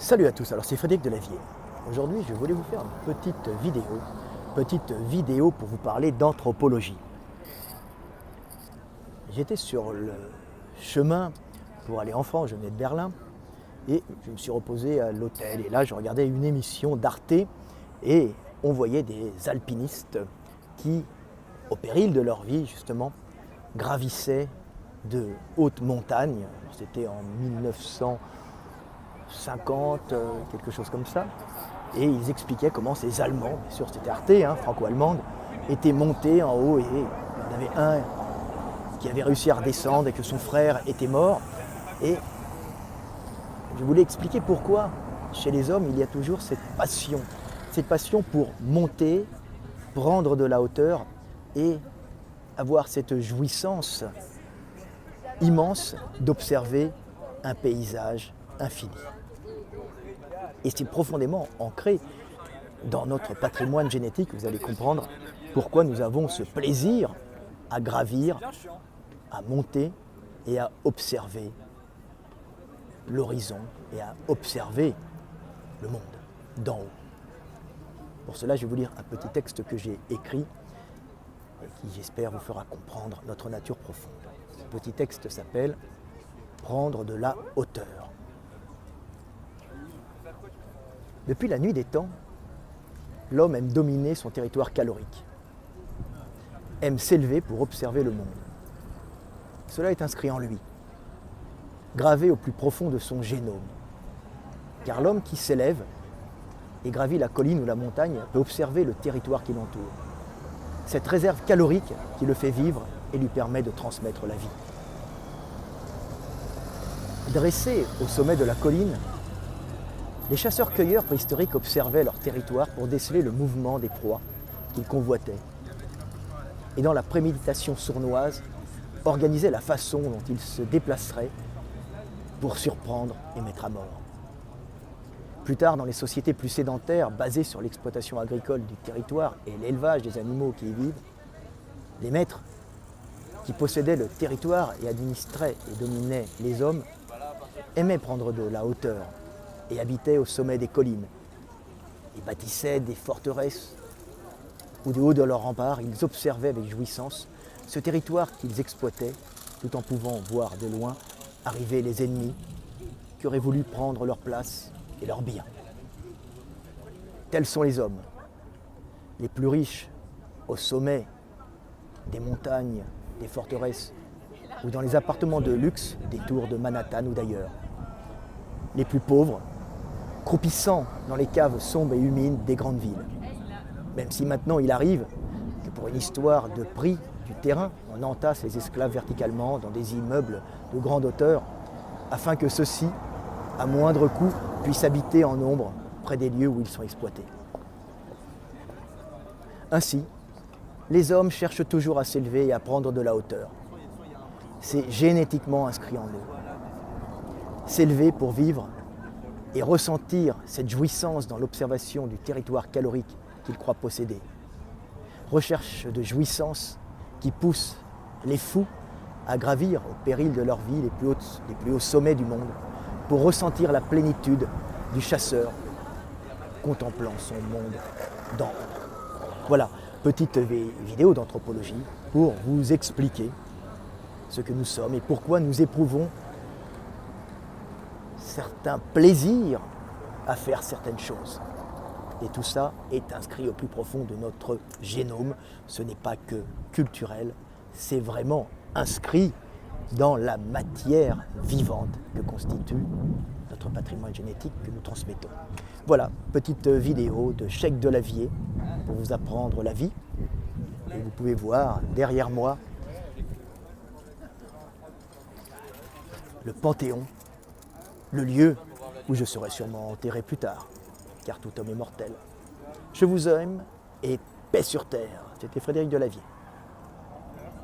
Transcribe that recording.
Salut à tous, alors c'est Frédéric Delavier. Aujourd'hui, je voulais vous faire une petite vidéo pour vous parler d'anthropologie. J'étais sur le chemin pour aller en France, je venais de Berlin, et je me suis reposé à l'hôtel. Et là, je regardais une émission d'Arte et on voyait des alpinistes qui, au péril de leur vie, justement, gravissaient de hautes montagnes. C'était en 1950, quelque chose comme ça. Et ils expliquaient comment ces Allemands, bien sûr c'était Arte, franco-allemande, étaient montés en haut et il y en avait un qui avait réussi à redescendre et que son frère était mort. Et je voulais expliquer pourquoi chez les hommes il y a toujours cette passion pour monter, prendre de la hauteur et avoir cette jouissance immense d'observer un paysage infini. Et c'est profondément ancré dans notre patrimoine génétique. Vous allez comprendre pourquoi nous avons ce plaisir à gravir, à monter et à observer l'horizon et à observer le monde d'en haut. Pour cela, je vais vous lire un petit texte que j'ai écrit et qui, j'espère, vous fera comprendre notre nature profonde. Ce petit texte s'appelle « Prendre de la hauteur ». Depuis la nuit des temps, l'homme aime dominer son territoire calorique, aime s'élever pour observer le monde. Cela est inscrit en lui, gravé au plus profond de son génome. Car l'homme qui s'élève et gravit la colline ou la montagne peut observer le territoire qui l'entoure. Cette réserve calorique qui le fait vivre et lui permet de transmettre la vie. Dressés au sommet de la colline, les chasseurs-cueilleurs préhistoriques observaient leur territoire pour déceler le mouvement des proies qu'ils convoitaient. Et dans la préméditation sournoise, organisaient la façon dont ils se déplaceraient pour surprendre et mettre à mort. Plus tard, dans les sociétés plus sédentaires, basées sur l'exploitation agricole du territoire et l'élevage des animaux qui y vivent, les maîtres qui possédaient le territoire et administraient et dominaient les hommes aimaient prendre de la hauteur et habitaient au sommet des collines. Ils bâtissaient des forteresses où, du haut de leurs remparts, ils observaient avec jouissance ce territoire qu'ils exploitaient, tout en pouvant voir de loin arriver les ennemis qui auraient voulu prendre leur place et leurs biens. Tels sont les hommes, les plus riches au sommet des montagnes, des forteresses ou dans les appartements de luxe des tours de Manhattan ou d'ailleurs. Les plus pauvres, croupissant dans les caves sombres et humides des grandes villes. Même si maintenant il arrive que pour une histoire de prix du terrain, on entasse les esclaves verticalement dans des immeubles de grande hauteur, afin que ceux-ci, à moindre coût, puissent habiter en nombre près des lieux où ils sont exploités. Ainsi, les hommes cherchent toujours à s'élever et à prendre de la hauteur. C'est génétiquement inscrit en eux. S'élever pour vivre et ressentir cette jouissance dans l'observation du territoire calorique qu'ils croient posséder. Recherche de jouissance qui pousse les fous à gravir au péril de leur vie les plus hauts sommets du monde pour ressentir la plénitude du chasseur contemplant son monde d'en haut. Voilà, petite vidéo d'anthropologie pour vous expliquer ce que nous sommes et pourquoi nous éprouvons certains plaisirs à faire certaines choses. Et tout ça est inscrit au plus profond de notre génome. Ce n'est pas que culturel, c'est vraiment inscrit dans la matière vivante que constitue notre patrimoine génétique que nous transmettons. Voilà, petite vidéo de Cheikh Delavier pour vous apprendre la vie. Et vous pouvez voir derrière moi le Panthéon, le lieu où je serai sûrement enterré plus tard, car tout homme est mortel. Je vous aime et paix sur terre. C'était Frédéric Delavier.